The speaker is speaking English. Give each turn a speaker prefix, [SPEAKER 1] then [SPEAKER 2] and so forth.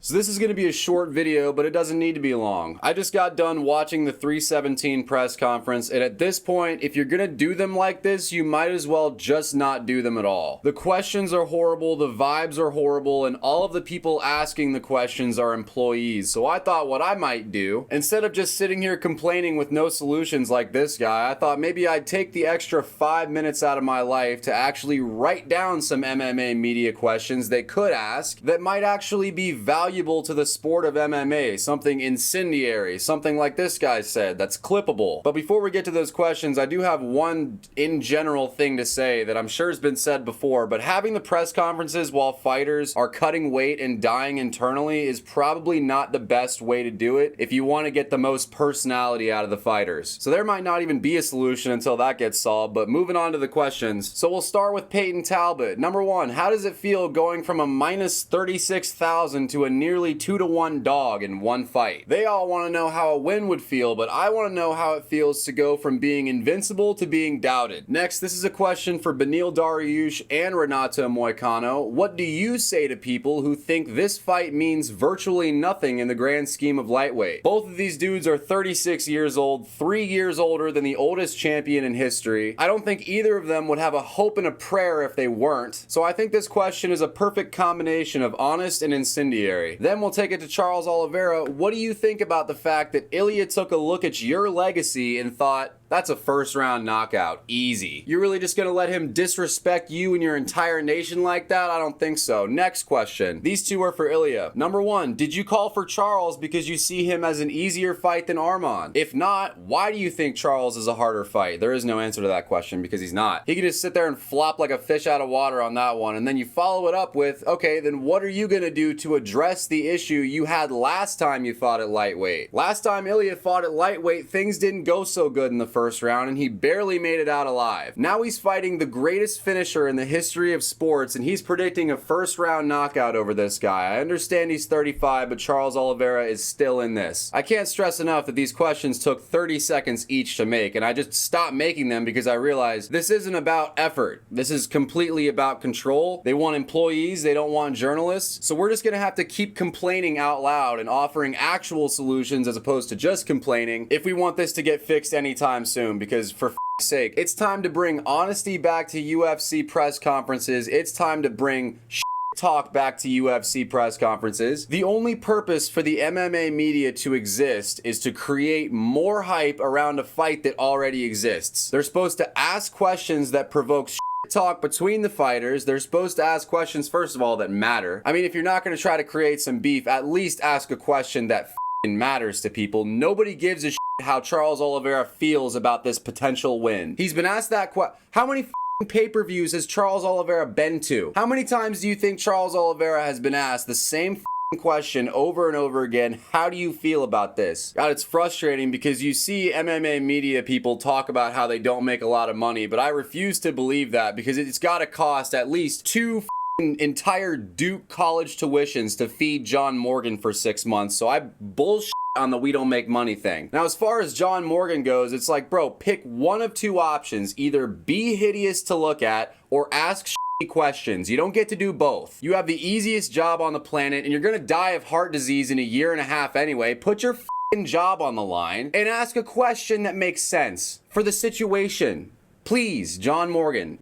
[SPEAKER 1] So this is going to be a short video, but it doesn't need to be long. I just got done watching the 317 press conference, and at this point, if you're going to do them like this, you might as well just not do them at all. The questions are horrible, the vibes are horrible, and all of the people asking the questions are employees. So I thought what I might do, instead of just sitting here complaining with no solutions like this guy, I thought maybe I'd take the extra 5 minutes out of my life to actually write down some MMA media questions they could ask that might actually be valuable to the sport of MMA, something incendiary, something like this guy said that's clippable. But before we get to those questions, I do have one in general thing to say that I'm sure has been said before, but having the press conferences while fighters are cutting weight and dying internally is probably not the best way to do it if you want to get the most personality out of the fighters. So there might not even be a solution until that gets solved, but moving on to the questions. So we'll start with Peyton Talbot. Number one, how does it feel going from a minus 36,000 to a nearly 2-to-1 dog in one fight? They all want to know how a win would feel, but I want to know how it feels to go from being invincible to being doubted. Next, this is a question for Beneil Dariush and Renato Moicano. What do you say to people who think this fight means virtually nothing in the grand scheme of lightweight? Both of these dudes are 36 years old, 3 years older than the oldest champion in history. I don't think either of them would have a hope and a prayer if they weren't. So I think this question is a perfect combination of honest and incendiary. Then we'll take it to Charles Oliveira. What do you think about the fact that Ilya took a look at your legacy and thought, that's a first round knockout, easy? You're really just gonna let him disrespect you and your entire nation like that? I don't think so. Next question. These two are for Ilya. Number one, did you call for Charles because you see him as an easier fight than Arman? If not, why do you think Charles is a harder fight? There is no answer to that question because he's not. He can just sit there and flop like a fish out of water on that one, and then you follow it up with, okay, then what are you gonna do to address the issue you had last time you fought at lightweight? Last time Ilya fought at lightweight, things didn't go so good in the first round and he barely made it out alive. Now he's fighting the greatest finisher in the history of sports and he's predicting a first round knockout over this guy. I understand he's 35, but Charles Oliveira is still in this. I can't stress enough that these questions took 30 seconds each to make, and I just stopped making them because I realized this isn't about effort. This is completely about control. They want employees, they don't want journalists. So we're just gonna have to keep complaining out loud and offering actual solutions as opposed to just complaining if we want this to get fixed anytime soon, because for f***'s sake, it's time to bring honesty back to UFC press conferences. It's time to bring talk back to UFC press conferences. The only purpose for the MMA media to exist is to create more hype around a fight that already exists. They're supposed to ask questions that provoke talk between the fighters. They're supposed to ask questions, first of all, that matter. I mean, if you're not going to try to create some beef, at least ask a question that matters to people. Nobody gives a how Charles Oliveira feels about this potential win. He's been asked that question. How many pay-per-views has Charles Oliveira been to? How many times do you think Charles Oliveira has been asked the same question over and over again? How do you feel about this? God, it's frustrating because you see MMA media people talk about how they don't make a lot of money, but I refuse to believe that because it's got to cost at least two entire Duke college tuitions to feed John Morgan for 6 months. So I bullshit on the we don't make money thing. Now, as far as John Morgan goes, it's like, bro, pick one of two options. Either be hideous to look at or ask questions. You don't get to do both. You have the easiest job on the planet and you're gonna die of heart disease in a year and a half anyway. Put your job on the line and ask a question that makes sense for the situation. Please, John Morgan,